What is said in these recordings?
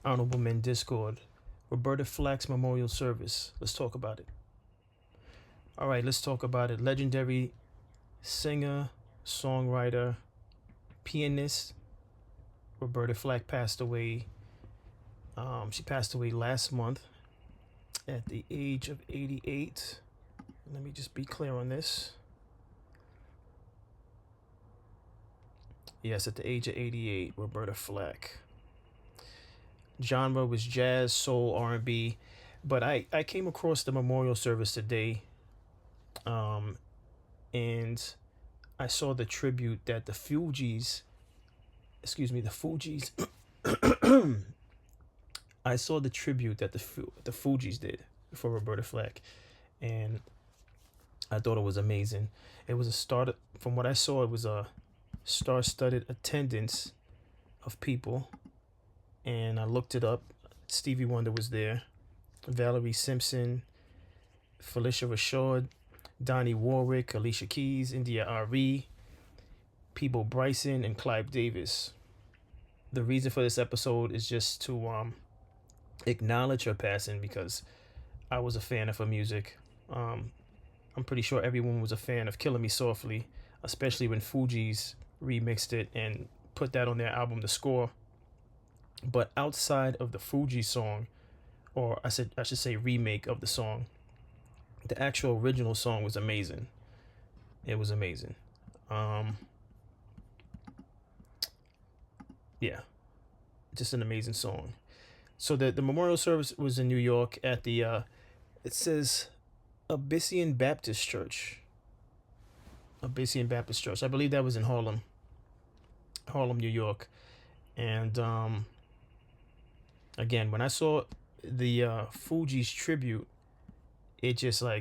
Honorable Men Discord. Roberta Flack's memorial service. Let's talk about it. All right, let's talk about it. Legendary singer, songwriter, pianist. Roberta Flack passed away. She passed away last month at the age of 88. Let me just be clear on this. Yes, at the age of 88, Roberta Flack. Genre was jazz, soul, R&B. But I came across the memorial service today, and I saw the tribute that the Fugees, I saw the tribute that the Fugees did for Roberta Flack, and I thought it was amazing. It was from what I saw, it was a star-studded attendance of people, and I looked it up. Stevie Wonder was there, Valerie Simpson, Felicia Rashad, Donnie Warwick, Alicia Keys, India R.I.P, Peebo Bryson, and Clive Davis. The reason for this episode is just to acknowledge her passing, because I was a fan of her music. I'm pretty sure everyone was a fan of Killing Me Softly, especially when Fugees remixed it and put that on their album, The Score. But outside of the Fugees song, or I should say remake of the song, the actual original song was amazing. It was amazing. Yeah, just an amazing song. So the memorial service was in New York at the it says Abyssinian Baptist Church. Abyssinian Baptist Church. I believe that was in Harlem, New York. And again, when I saw the Fugees tribute, it just I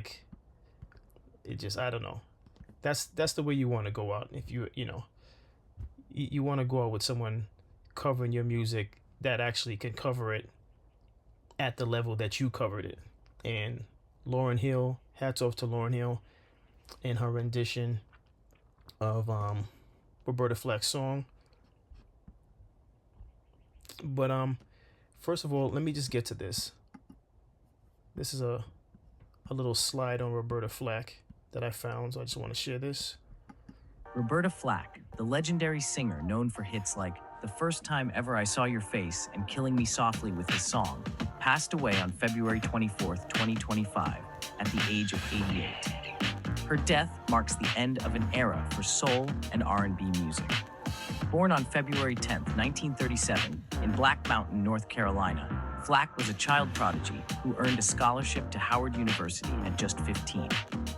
don't know. That's the way you want to go out. If you want to go out with someone covering your music that actually can cover it at the level that you covered it. And Lauryn Hill, hats off to Lauryn Hill in her rendition of Roberta Flack's song. But first of all, let me just get to this. This is a little slide on Roberta Flack that I found, so I just want to share this. Roberta Flack, the legendary singer known for hits like The First Time Ever I Saw Your Face and Killing Me Softly with His Song, passed away on February 24th, 2025, at the age of 88. Her death marks the end of an era for soul and R&B music. Born on February 10th, 1937, in Black Mountain, North Carolina, Flack was a child prodigy who earned a scholarship to Howard University at just 15.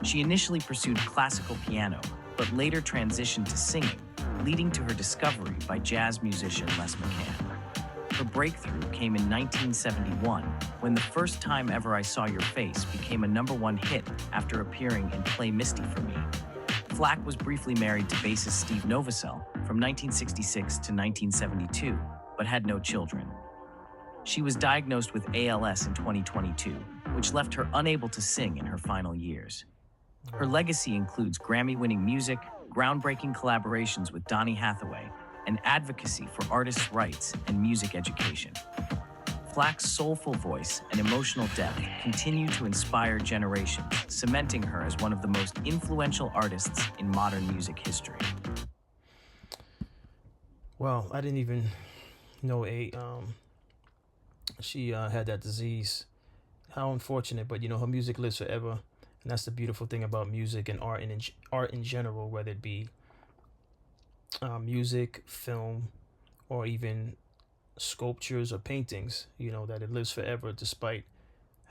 She initially pursued classical piano, but later transitioned to singing, leading to her discovery by jazz musician Les McCann. Her breakthrough came in 1971, when The First Time Ever I Saw Your Face became a #1 hit after appearing in Play Misty for Me. Flack was briefly married to bassist Steve Novosel from 1966 to 1972, but had no children. She was diagnosed with ALS in 2022, which left her unable to sing in her final years. Her legacy includes Grammy-winning music, groundbreaking collaborations with Donny Hathaway, and advocacy for artists' rights and music education. Flack's soulful voice and emotional depth continue to inspire generations, cementing her as one of the most influential artists in modern music history. Well, I didn't even know she had that disease. How unfortunate, but her music lives forever, and that's the beautiful thing about music and art and art in general, whether it be music, film, or even sculptures or paintings, that it lives forever despite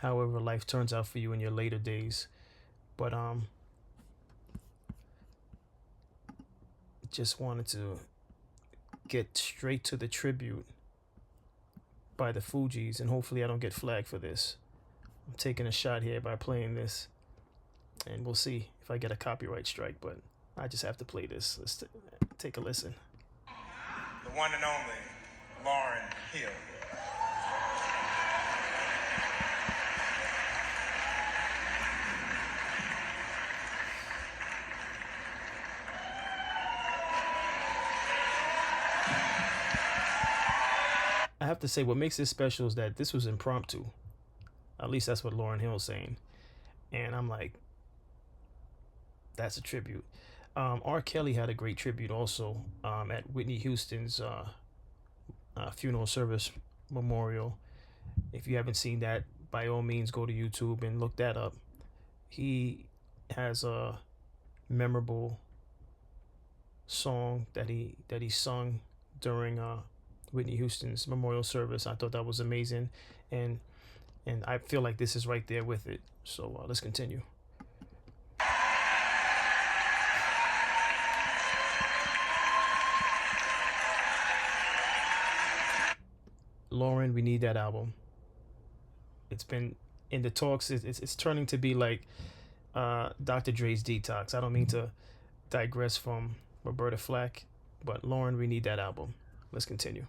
however life turns out for you in your later days. But just wanted to get straight to the tribute by the Fugees, and hopefully I don't get flagged for this. I'm taking a shot here by playing this, and we'll see if I get a copyright strike, but I just have to play this. Let's take a listen. The one and only Lauryn Hill. I have to say, what makes this special is that this was impromptu. At least that's what Lauryn Hill's saying. And I'm like, that's a tribute. R. Kelly had a great tribute also at Whitney Houston's funeral service memorial. If you haven't seen that, by all means, go to YouTube and look that up. He has a memorable song that he sung during Whitney Houston's memorial service. I thought that was amazing, and I feel like this is right there with it. So let's continue. Lauryn, we need that album. It's been in the talks. It's turning to be like Dr. Dre's Detox. I don't mean to digress from Roberta Flack, but Lauryn, we need that album. Let's continue.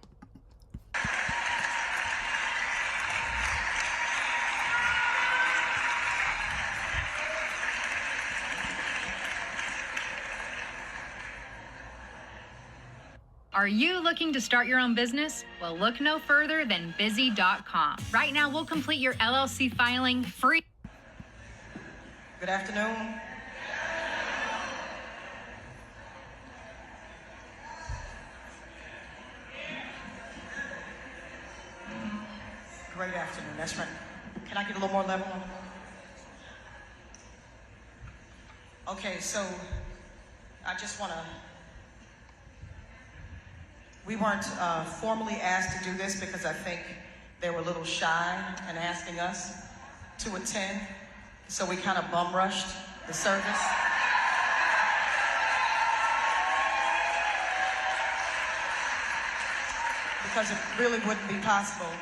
Are you looking to start your own business? Well, look no further than busy.com. Right now, we'll complete your LLC filing free. Good afternoon. Great afternoon, that's right. Can I get a little more level? Okay, so I just want to, we weren't formally asked to do this because I think they were a little shy in asking us to attend, so we kind of bum rushed the service. Because it really wouldn't be possible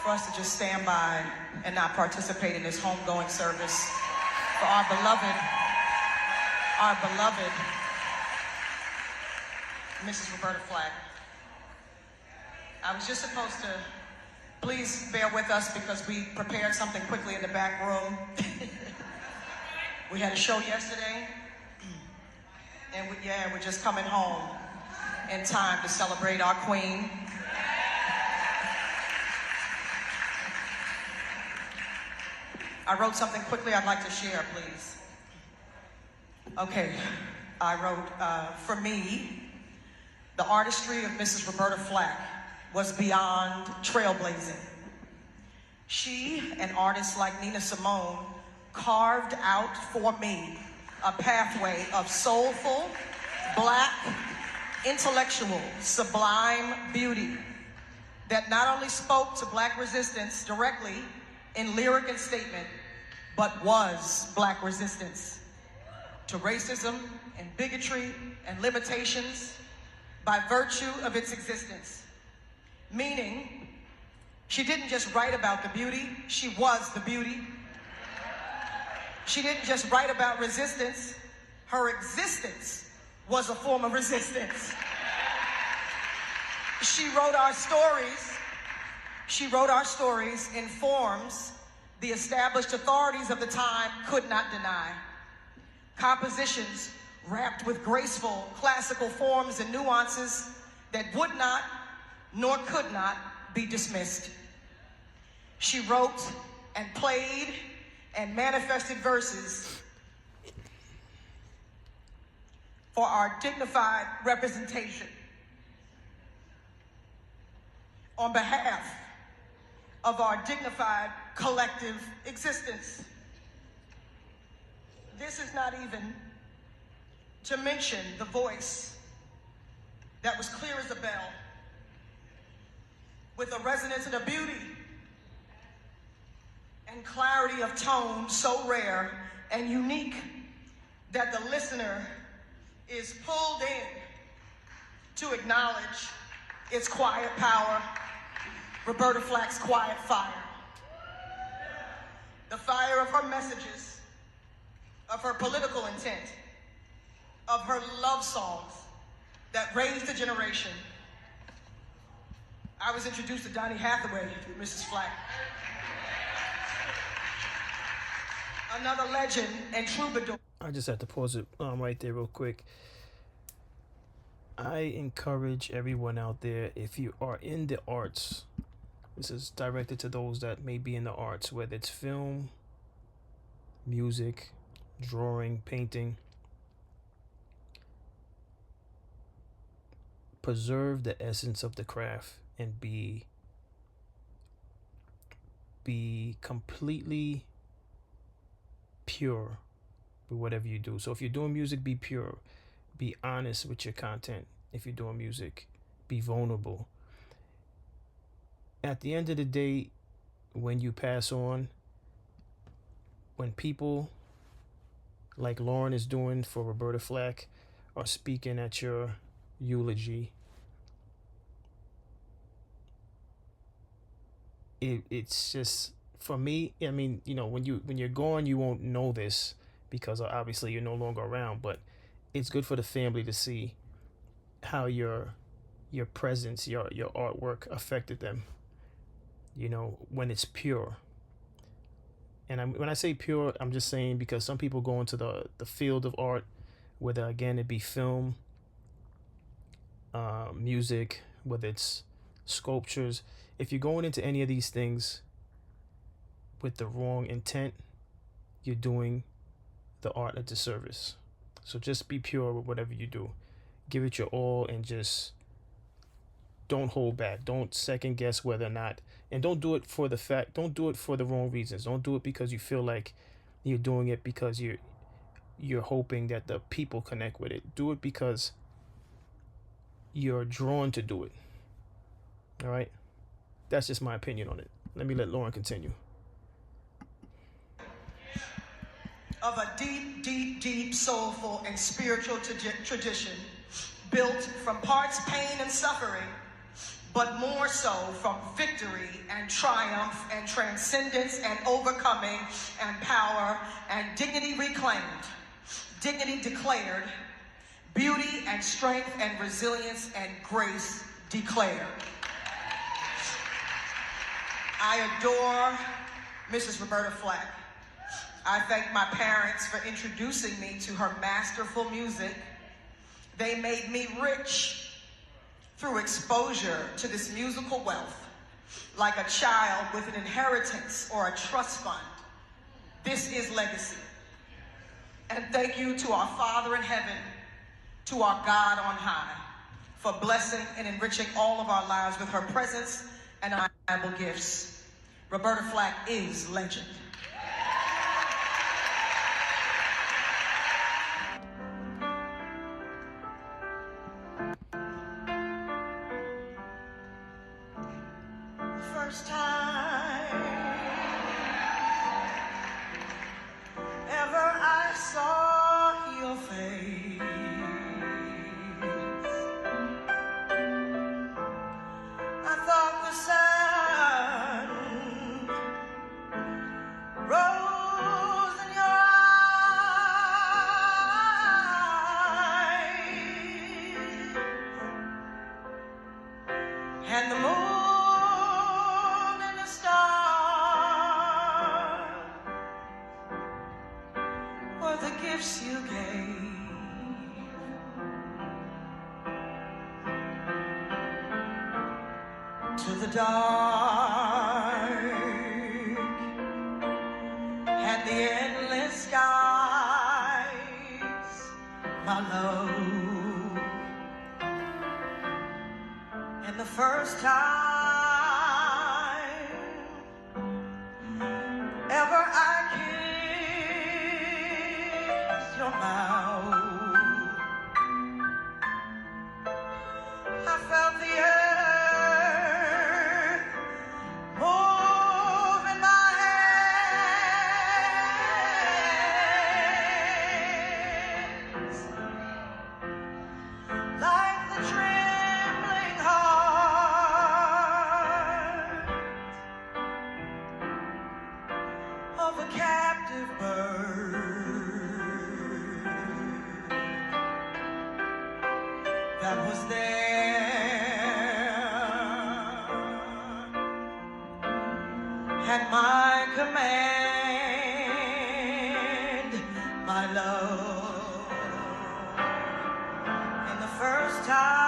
for us to just stand by and not participate in this homegoing service for our beloved Mrs. Roberta Flack. I was just supposed to, please bear with us because we prepared something quickly in the back room. We had a show yesterday, and we're just coming home in time to celebrate our queen. I wrote something quickly I'd like to share, please. Okay, I wrote, for me, the artistry of Mrs. Roberta Flack was beyond trailblazing. She and artists like Nina Simone carved out for me a pathway of soulful, black, intellectual, sublime beauty that not only spoke to black resistance directly in lyric and statement, but was black resistance to racism and bigotry and limitations by virtue of its existence. Meaning, she didn't just write about the beauty, she was the beauty. She didn't just write about resistance, her existence was a form of resistance. She wrote our stories in forms the established authorities of the time could not deny. Compositions wrapped with graceful classical forms and nuances that would not nor could not be dismissed. She wrote and played and manifested verses for our dignified representation on behalf of our dignified collective existence. This is not even to mention the voice that was clear as a bell, with a resonance and a beauty and clarity of tone so rare and unique that the listener is pulled in to acknowledge its quiet power, Roberta Flack's quiet fire. The fire of her messages, of her political intent, of her love songs that raised a generation. I was introduced to Donny Hathaway through Mrs. Flack. Another legend and troubadour. I just had to pause it right there real quick. I encourage everyone out there, if you are in the arts, this is directed to those that may be in the arts, whether it's film, music, drawing, painting. Preserve the essence of the craft and be completely pure with whatever you do. So if you're doing music, be pure. Be honest with your content. If you're doing music, be vulnerable. At the end of the day, when you pass on, when people like Lauren is doing for Roberta Flack are speaking at your eulogy, it's just, for me, I mean, you know, when you're gone, you won't know this because obviously you're no longer around, but it's good for the family to see how your presence, your artwork affected them, you know, when it's pure. And when I say pure, I'm just saying because some people go into the field of art, whether again it be film, music, whether it's sculptures. If you're going into any of these things with the wrong intent, you're doing the art a disservice. So just be pure with whatever you do. Give it your all and just don't hold back. Don't second guess whether or not, and don't do it for the wrong reasons. Don't do it because you feel like you're doing it because you're hoping that the people connect with it. Do it because you're drawn to do it. All right? That's just my opinion on it. Let me let Lauren continue. Of a deep, deep, deep, soulful, and spiritual tradition built from parts pain and suffering, but more so from victory and triumph and transcendence and overcoming and power and dignity reclaimed, dignity declared, beauty and strength and resilience and grace declared. I adore Mrs. Roberta Flack. I thank my parents for introducing me to her masterful music. They made me rich through exposure to this musical wealth, like a child with an inheritance or a trust fund. This is legacy. And thank you to our Father in heaven, to our God on high, for blessing and enriching all of our lives with her presence and undeniable gifts. Roberta Flack is legend. First time ever I saw your face, I thought the sun rose in your eyes, and the moon and the stars were the gifts you gave to the dark and the endless skies, my love. And the first time ever I kissed your mouth, I felt the earth move in my hands, like the trembling heart of a captive bird that was there at my command, my love. And the first time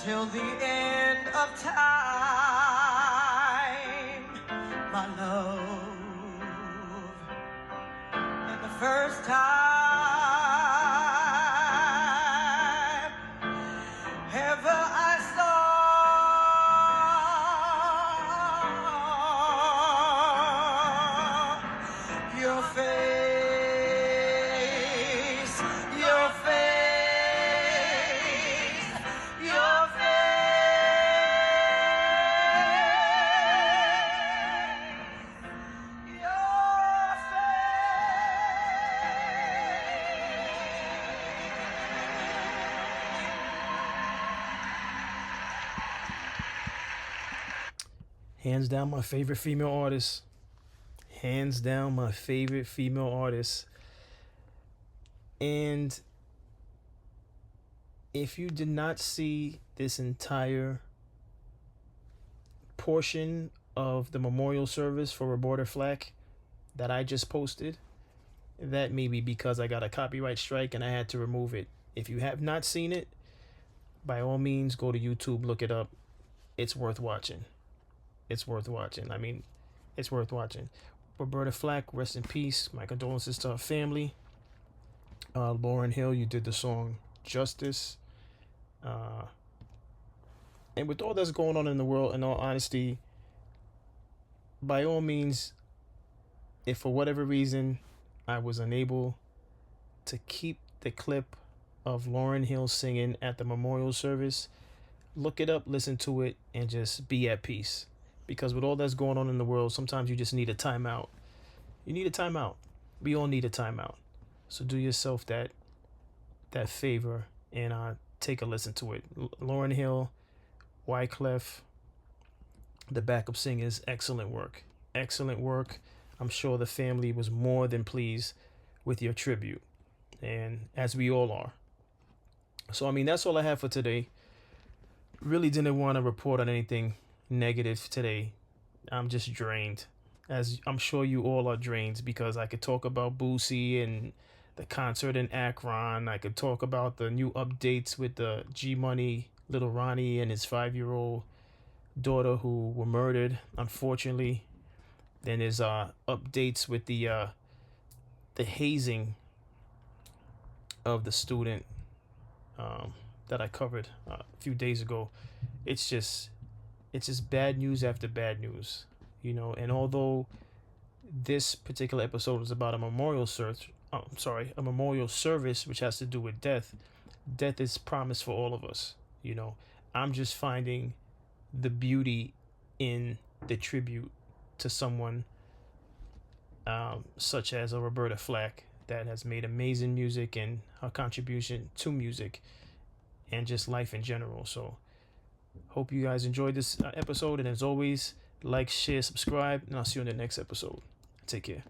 till the end of time, my love. And the first time ever I saw your face, your face, your face, your Hands down, my favorite female artist. Hands down, my favorite female artist. And if you did not see this entire portion of the memorial service for Roberta Flack that I just posted, that may be because I got a copyright strike and I had to remove it. If you have not seen it, by all means, go to YouTube, look it up. It's worth watching. It's worth watching. I mean, it's worth watching. Roberta Flack, rest in peace. My condolences to her family. Lauryn Hill, you did the song Justice. And with all that's going on in the world, in all honesty, by all means, if for whatever reason I was unable to keep the clip of Lauryn Hill singing at the memorial service, look it up, listen to it, and just be at peace. Because with all that's going on in the world, sometimes you just need a timeout. You need a timeout. We all need a timeout. So do yourself that favor and take a listen to it. Lauryn Hill, Wyclef, the backup singers, excellent work. Excellent work. I'm sure the family was more than pleased with your tribute. And as we all are. So, I mean, that's all I have for today. Really didn't want to report on anything negative today. I'm just drained, as I'm sure you all are drained, because I could talk about Boosie and the concert in Akron. I could talk about the new updates with the G Money, Little Ronnie and his 5-year-old daughter who were murdered, unfortunately. Then there's updates with the hazing of the student that I covered a few days ago. It's just bad news after bad news, you know. And although this particular episode is about a memorial service, which has to do with death. Death is promised for all of us, you know. I'm just finding the beauty in the tribute to someone such as a Roberta Flack that has made amazing music, and her contribution to music and just life in general. So hope you guys enjoyed this episode, and as always, like, share, subscribe, and I'll see you in the next episode. Take care.